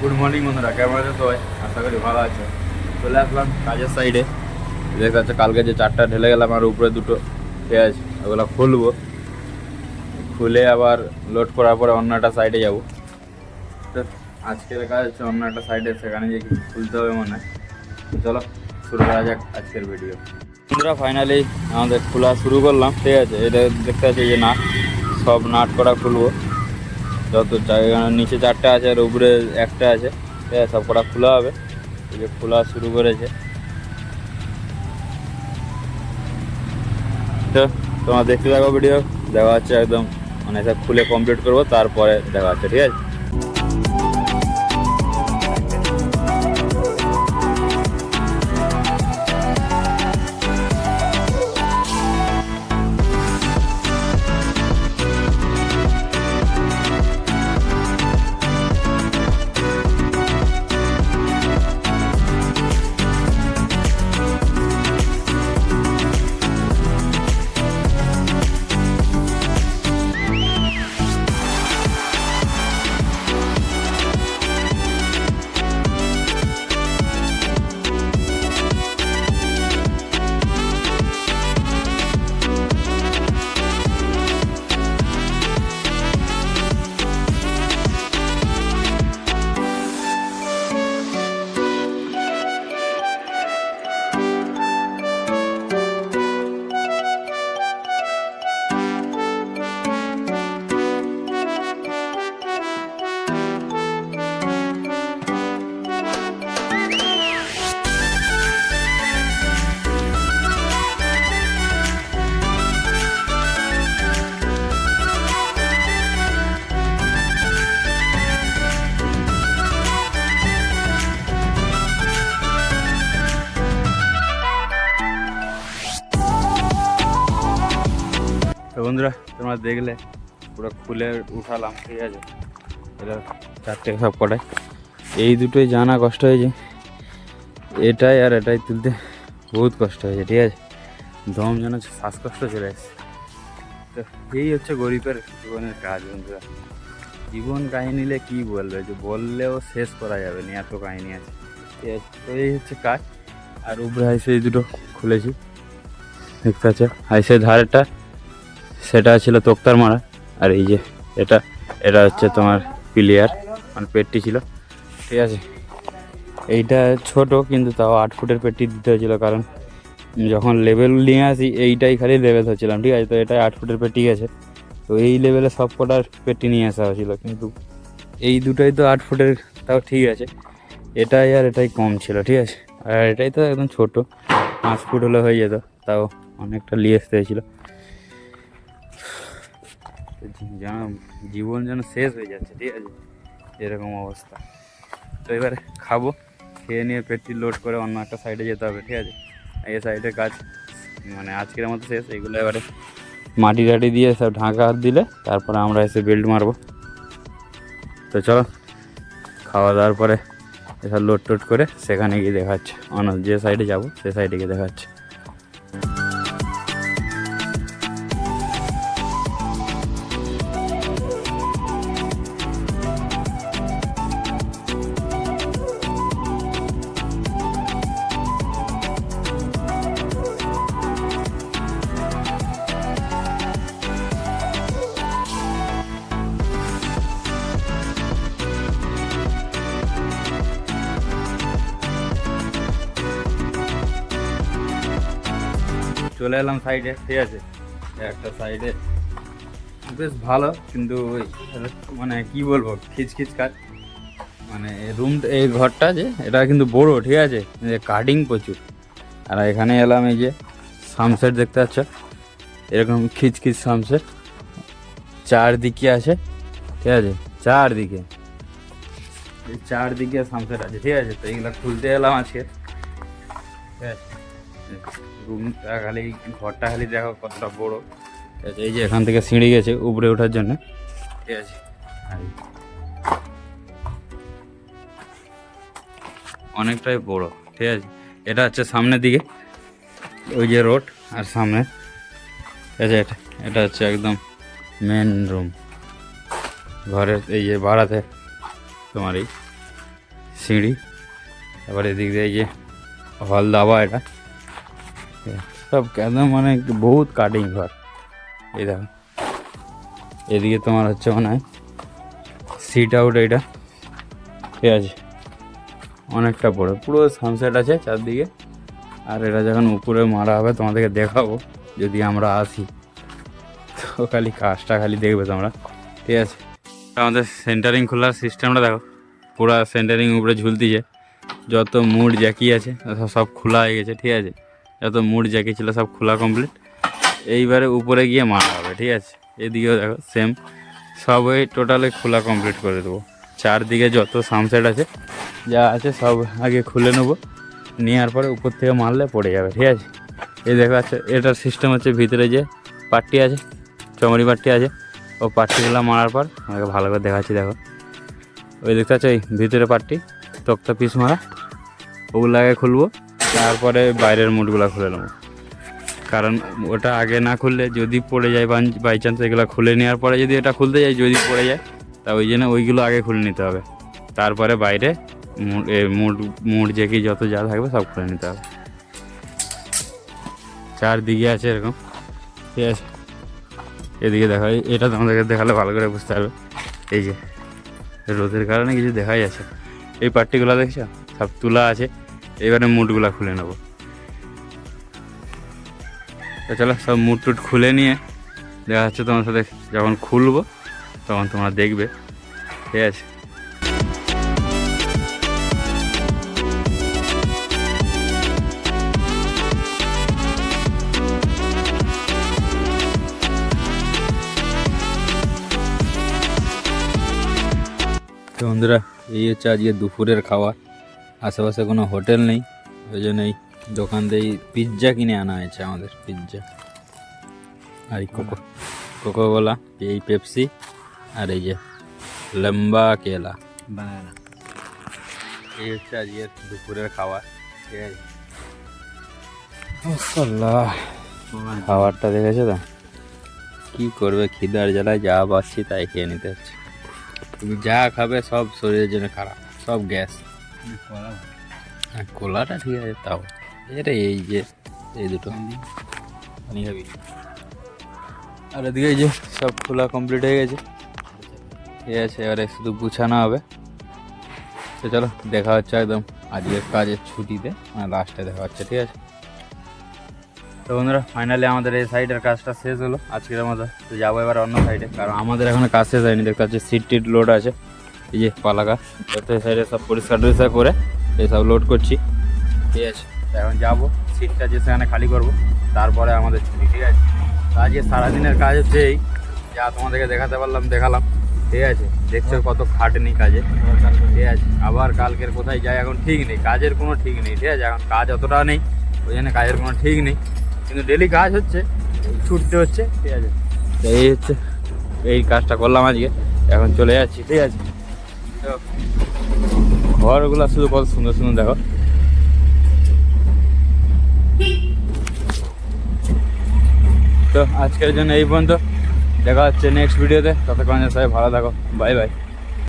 Good morning বন্ধুরা, কেমন আছে সবাই? আশা করি ভালো আছে। চলে আসলাম কাজের সাইডে। দেখতে পাচ্ছ কালকে যে চারটা ঢেলে গেলাম আর উপরে দুটো পেঁয়াজ, ওগুলো খুলবো। খুলে আবার লোড করার পরে অন্য একটা সাইডে যাবো। তো আজকের কাজ হচ্ছে অন্য একটা সাইডে, সেখানে গিয়ে কিছু খুলতে হবে মনে হয়। তো চলো শুরু করা যাক আজকের ভিডিও। বন্ধুরা ফাইনালি আমাদের খোলা শুরু করলাম, ঠিক আছে। এটা দেখতে পাচ্ছি যে নাট, সব নাট করা খুলবো। যত জায়গা নিচে চারটে আছে আর উপরে একটা আছে, ঠিক আছে, সব কটা খোলা হবে। এই যে খোলা শুরু করেছে। তো তোমার দেখতে থাকো ভিডিও, দেখা হচ্ছে একদম, মানে সব খুলে কমপ্লিট করবো, তারপরে দেখা হচ্ছে, ঠিক আছে। তো বন্ধুরা তোমরা দেখলে পুরো খুলে উঠালাম, ঠিক আছে। এটা চারটে সব কটাই, এই দুটোই জানা কষ্ট হয়েছে, এটাই আর এটাই তুলতে বহুত কষ্ট হয়েছে, ঠিক আছে। দম যেন শ্বাসকষ্ট চলে এসছে। তো এই হচ্ছে গরিবের জীবনের কাজ বন্ধুরা। জীবন কাহিনী নিলে কী বলবে, যে বললেও শেষ করা যাবে না, এত কাহিনী আছে, ঠিক আছে। তো এই হচ্ছে কাজ। আর উপরে হাইসে এই দুটো খুলেছি, দেখতে পাচ্ছ। হাইসের ধারেরটা সেটা ছিল তোক্তার মারা, আর এই যে এটা এটা হচ্ছে তোমার প্লেয়ার, মানে পেটটি ছিল, ঠিক আছে। এইটা ছোট, কিন্তু তাও 8 ফুটের পেটটি দিতে হয়েছিল, কারণ যখন লেভেল নিয়ে আসি এইটাই খালি লেভেল হচ্ছিলাম, ঠিক আছে। তো এটাই 8 ফুটের পেটি আছে, তো এই লেভেলে সব কটার পেটি নিয়ে আসা হয়েছিল, কিন্তু এই দুটোই তো 8 ফুটের, তাও ঠিক আছে। এটাই আর এটাই কম ছিল, ঠিক আছে। আর এটাই তো একদম ছোট, 5 ফুট হলে হয়ে যেত, তাও অনেকটা নিয়ে আসতে হয়েছিল। যেন জীবন যেন শেষ হয়ে যাচ্ছে, ঠিক আছে, এরকম অবস্থা। তো এবারে খাবো, খেয়ে নিয়ে পেটটি লোড করে অন্য একটা সাইডে যেতে হবে, ঠিক আছে। এই সাইডের কাজ মানে আজকের মতো শেষ। এইগুলো এবারে মাটি টাটি দিয়ে সব ঢাকা দিলে তারপরে আমরা এসে বেল্ট মারবো। তো চলো, খাওয়া দাওয়ার পরে এসব লোড টোড করে সেখানে গিয়ে দেখাচ্ছে, অন্য যে সাইডে যাবো সে সাইডে গিয়ে দেখাচ্ছে। চলে এলাম সাইডে, ঠিক আছে। একটা সাইডে বেশ ভালো, কিন্তু ওই মানে কি বলবো, খিচখিচ কাজ। মানে রুম, এই ঘরটা যে এটা কিন্তু বড়, ঠিক আছে, কাটিং প্রচুর। আর এখানে এলাম, এই যে সানসেট দেখতে পাচ্ছ, এরকম খিচখিচ সানসেট চারদিকে আছে, ঠিক আছে। চারদিকে চারদিকে সানসেট আছে, ঠিক আছে। তো এইগুলো খুলতে এলাম আজকে, ঠিক আছে। রুমটা খালি, ঘরটা খালি দেখো কতটা বড়, ঠিক আছে। এই যে এখান থেকে সিঁড়ি গেছে উপরে ওঠার জন্য, ঠিক আছে। অনেকটাই বড়, ঠিক আছে। এটা হচ্ছে সামনের দিকে ওই যে রোড, আর সামনে, ঠিক আছে। এটা হচ্ছে একদম মেন রুম ঘরের, এই যে বাড়াতে তোমার এই সিঁড়ি, তারপরে এদিক দিয়ে এই যে হল দাবা, এটা সব একদম মানে বহুত কাটিং ঘর। এই দেখো এদিকে তোমার হচ্ছে মানে সিট আউট, এটা ঠিক আছে অনেকটা বড়, পুরো সানসেট আছে চারদিকে। আর এটা যখন উপরে মারা হবে তোমাদেরকে দেখাবো যদি আমরা আসি, তো খালি কাজটা খালি দেখবে তোমরা, ঠিক আছে। আমাদের সেন্টারিং খোলার সিস্টেমটা দেখো, পুরো সেন্টারিং উপরে ঝুলতিছে, যত মুড জ্যাকি আছে সব খোলা হয়ে গেছে, ঠিক আছে। যত মুড জ্যাকি ছিল সব খোলা কমপ্লিট, এইবারে উপরে গিয়ে মারা হবে, ঠিক আছে। এদিকেও দেখো সেম, সব ওই টোটালে খোলা কমপ্লিট করে দেবো। চারদিকে যত সানসেট আছে যা আছে সব আগে খুলে নেবো, নেওয়ার পরে উপর থেকে মারলে পড়ে যাবে, ঠিক আছে। এই দেখো আছে, এটার সিস্টেম হচ্ছে ভিতরে যে পাট্টি আছে, চমড়ি পাট্টি আছে, ও পাট্টিগুলো মারার পর আমাকে ভালো করে দেখাচ্ছি। দেখো ওই দেখতে পাচ্ছ, ওই ভিতরে পাট্টি তক্তা পিস মারা, ওগুলো আগে খুলবো, তারপরে বাইরের মুডগুলো খুলে নেবো। কারণ ওটা আগে না খুললে যদি পড়ে যায় বাই চান্স, এগুলো খুলে নেওয়ার পরে যদি এটা খুলতে যায় যদি পড়ে যায়, তা ওই জন্য ওইগুলো আগে খুলে নিতে হবে, তারপরে বাইরে মুড জেকি যত যা থাকবে সব খুলে নিতে হবে। চারদিকে আছে এরকম, ঠিক আছে। এদিকে দেখা, এটা তোমাদেরকে দেখালে ভালো করে বুঝতে পারবে। এই যে রোদের কারণে কিছু দেখাই যাচ্ছে, এই পার্টিগুলো দেখছো সব তুলা আছে, এবারে মুডগুলো খুলে নেবো। তো চলো সব মুড টুট খুলে নিয়ে দেখা যাচ্ছে তোমার সাথে, যখন খুলবো তখন তোমরা দেখবে, ঠিক আছে। তো বন্ধুরা এই হচ্ছে আজকে দুপুরের খাবার। আশেপাশে কোনো হোটেল নেই, ওই জন্য এই দোকান থেকে পিৎজা কিনে আনা হয়েছে আমাদের, পিৎজা আর এই কোকোকোলা, এই পেপসি, আর এই যে লম্বা কেলা বানানা। এই হচ্ছে আজকের দুপুরের খাবার, ঠিক আছে। খাবারটা দেখেছো তো, কী করবে, খিদার জ্বালায় যা পাচ্ছি তাই খেয়ে নিতে হচ্ছে। তুমি যা খাবে সব শরীরের জন্য খারাপ, সব গ্যাস। হ্যাঁ কোলাটা ঠিক আছে, তাও এটা এই যে এই দুটো পানি খাবি। আর এদিকে এই যে সব খোলা কমপ্লিট হয়ে গেছে, ঠিক আছে। এবারে শুধু গুছানো হবে। তো চলো দেখা হচ্ছে একদম আজকের কাজের ছুটিতে, মানে লাস্টে দেখা হচ্ছে, ঠিক আছে। তো বন্ধুরা ফাইনালি আমাদের এই সাইডের কাজটা শেষ হলো আজকের মতো। তো যাবো এবার অন্য সাইডে, কারণ আমাদের এখনো কাজ শেষ হয়নি। দেখতে পাচ্ছি সিট টিট লোড আছে, এই যে পালাকা, এই সাইডে সব পরিষ্কার টরিষ্কার করে এই সব লোড করছি, ঠিক আছে। এখন যাবো সিটটা যে সেখানে খালি করবো, তারপরে আমাদের ছুটি, ঠিক আছে। তো আজকে সারাদিনের কাজ হচ্ছে এই, যা তোমাদেরকে দেখাতে পারলাম দেখালাম, ঠিক আছে। দেখছো কত খাটনি কাজে, ঠিক আছে। আবার কালকের কোথায় যায় এখন ঠিক নেই, কাজের কোনো ঠিক নেই, ঠিক আছে। এখন কাজ অতটা নেই, ওই জন্য কাজের কোনো ঠিক নেই, কিন্তু ডেলি কাজ হচ্ছে, ছুটতে হচ্ছে, ঠিক আছে। তো এই হচ্ছে, এই কাজটা করলাম আজকে, এখন চলে যাচ্ছি, ঠিক আছে। তো ঘরগুলো শুধু কত সুন্দর সুন্দর দেখো। তো আজকের জন্য এই পর্যন্ত, দেখা হচ্ছে নেক্সট ভিডিওতে। ততক্ষণ সবাই ভালো থাকো, বাই বাই।